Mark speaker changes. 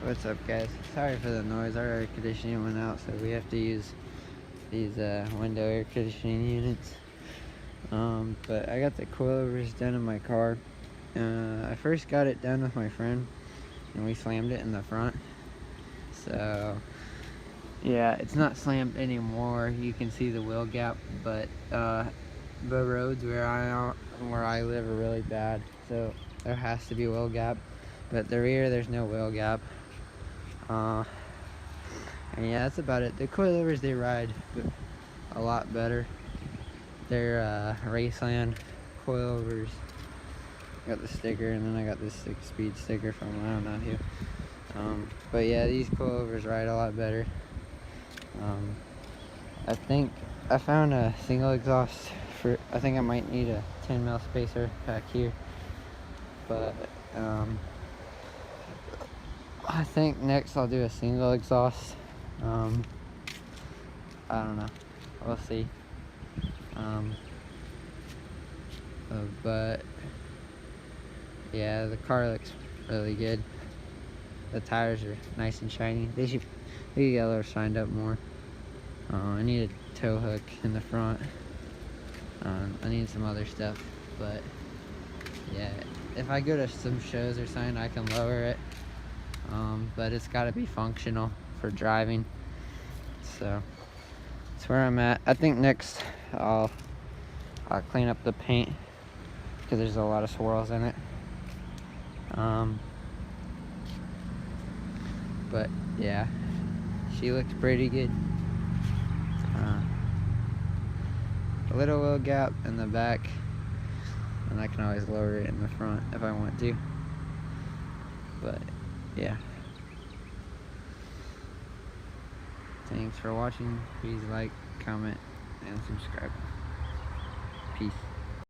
Speaker 1: What's up, guys? Sorry for the noise. Our air conditioning went out, so we have to use these window air conditioning units. But I got the coilovers done in my car. I first got it done with my friend, and we slammed it in the front. So yeah, it's not slammed anymore. You can see the wheel gap, but the roads where I live are really bad, so there has to be wheel gap. But the rear, there's no wheel gap. And yeah, that's about it. The coilovers, they ride a lot better. They're Raceland coilovers. Got the sticker, and then I got this 6-speed sticker from I don't know who. But yeah, these coilovers ride a lot better. I think I found a single exhaust for. I think I might need a 10mm spacer back here, but I think next I'll do a single exhaust. I don't know. We'll see. But yeah, the car looks really good. The tires are nice and shiny. They could get a little shined up more. I need a tow hook in the front. I need some other stuff, but yeah, if I go to some shows or something, I can lower it. But it's got to be functional for driving. So that's where I'm at. I think next I'll clean up the paint because there's a lot of swirls in it. But yeah, she looks pretty good. A little wheel gap in the back, and I can always lower it in the front if I want to. But yeah, thanks for watching. Please like, comment, and subscribe. Peace.